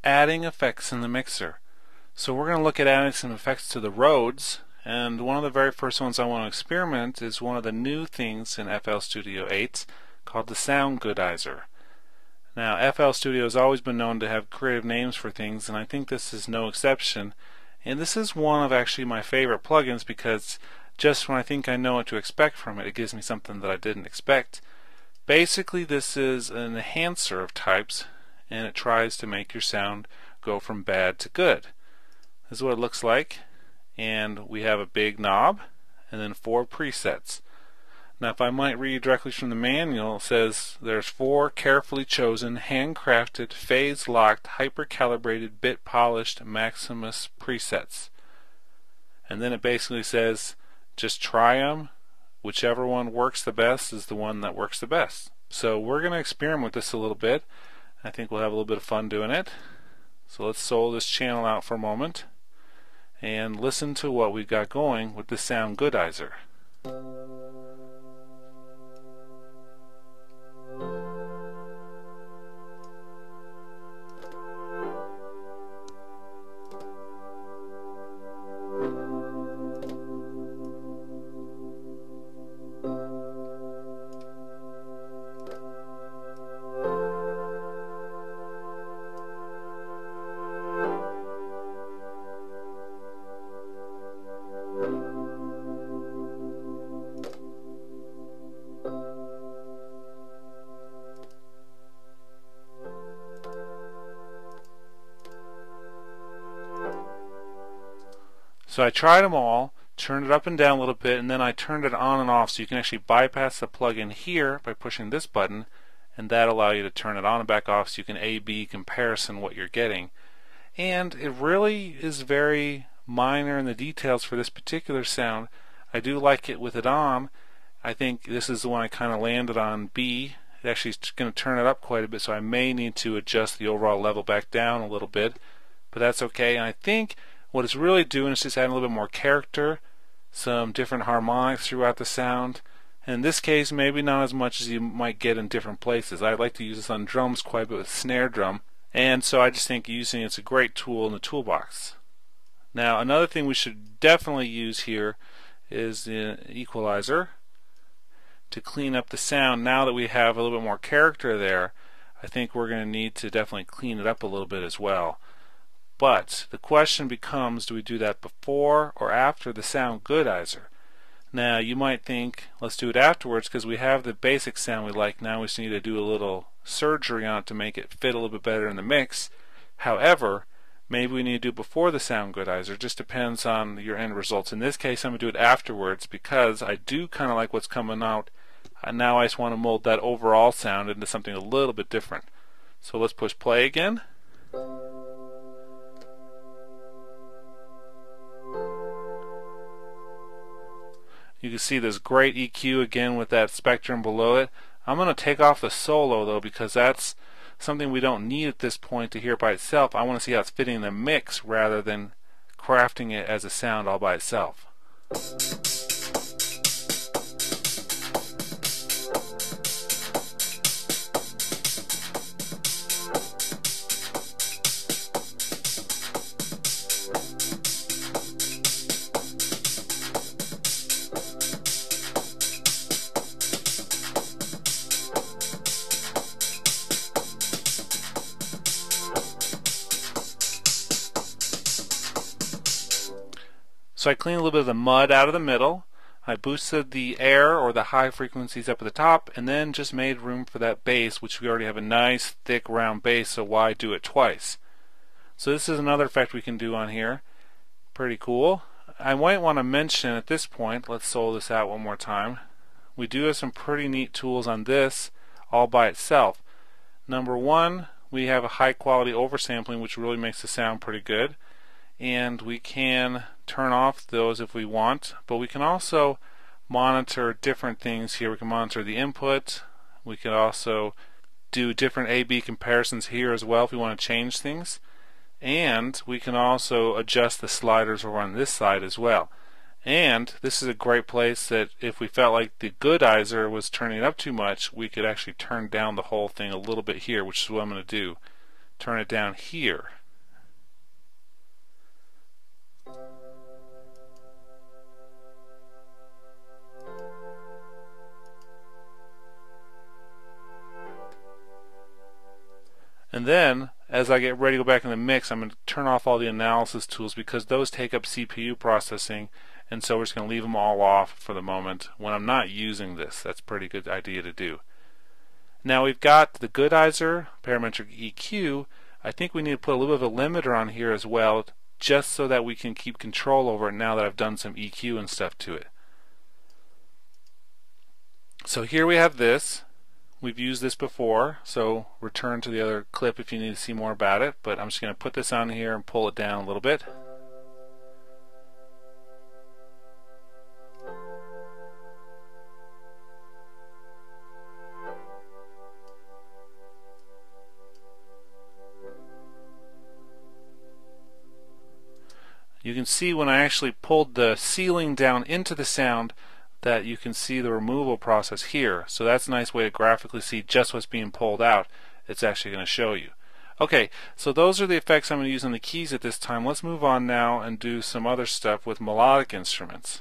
adding effects in the mixer. So we're going to look at adding some effects to the Rhodes, and one of the very first ones I want to experiment is one of the new things in FL Studio 8 called the Sound Goodizer. Now FL Studio has always been known to have creative names for things, and I think this is no exception. And this is one of actually my favorite plugins because just when I think I know what to expect from it, it gives me something that I didn't expect. Basically this is an enhancer of types, and it tries to make your sound go from bad to good. This is what it looks like, and we have a big knob and then 4 presets. Now if I might read directly from the manual, it says there's 4 carefully chosen, handcrafted, phase-locked, hyper-calibrated, bit-polished Maximus presets. And then it basically says just try them. Whichever one works the best is the one that works the best. So we're going to experiment with this a little bit. I think we'll have a little bit of fun doing it. So let's solo this channel out for a moment and listen to what we've got going with the Sound Goodizer. So I tried them all, turned it up and down a little bit, and then I turned it on and off so you can actually bypass the plug-in here by pushing this button, and that allows you to turn it on and back off so you can A/B comparison what you're getting. And it really is very minor in the details for this particular sound. I do like it with it on. I think this is the one I kind of landed on B. It actually is going to turn it up quite a bit, so I may need to adjust the overall level back down a little bit, but that's okay. And I think what it's really doing is just adding a little bit more character, some different harmonics throughout the sound. And in this case, maybe not as much as you might get in different places. I like to use this on drums quite a bit with snare drum, and so I just think using it's a great tool in the toolbox. Now another thing we should definitely use here is the equalizer to clean up the sound. Now that we have a little bit more character there, I think we're going to need to definitely clean it up a little bit as well. But the question becomes, do we do that before or after the Sound Goodizer? Now you might think, let's do it afterwards because we have the basic sound we like. Now we just need to do a little surgery on it to make it fit a little bit better in the mix. However, maybe we need to do it before the Sound Goodizer. It just depends on your end results. In this case I'm going to do it afterwards because I do kind of like what's coming out. And now I just want to mold that overall sound into something a little bit different. So let's push play again. You can see this great EQ again with that spectrum below it. I'm going to take off the solo though because that's something we don't need at this point to hear by itself. I want to see how it's fitting in the mix rather than crafting it as a sound all by itself. So I cleaned a little bit of the mud out of the middle. I boosted the air or the high frequencies up at the top, and then just made room for that bass, which we already have a nice thick round bass, so why do it twice? So this is another effect we can do on here. Pretty cool. I might want to mention at this point, let's solo this out one more time. We do have some pretty neat tools on this all by itself. Number one, we have a high quality oversampling, which really makes the sound pretty good. And we can turn off those if we want, but we can also monitor different things here. We can monitor the input. We can also do different A/B comparisons here as well if we want to change things. And we can also adjust the sliders over on this side as well. And this is a great place that if we felt like the Goodizer was turning it up too much, we could actually turn down the whole thing a little bit here, which is what I'm going to do. turn it down here. And then, as I get ready to go back in the mix, I'm going to turn off all the analysis tools because those take up CPU processing, and so we're just going to leave them all off for the moment when I'm not using this. That's a pretty good idea to do. Now we've got the Goodizer parametric EQ. I think we need to put a little bit of a limiter on here as well, just so that we can keep control over it now that I've done some EQ and stuff to it. So here we have this. We've used this before, so return to the other clip if you need to see more about it, but I'm just going to put this on here and pull it down a little bit. You can see when I actually pulled the ceiling down into the sound that you can see the removal process here. So that's a nice way to graphically see just what's being pulled out. It's actually going to show you. Okay, so those are the effects I'm going to use on the keys at this time. Let's move on now and do some other stuff with melodic instruments.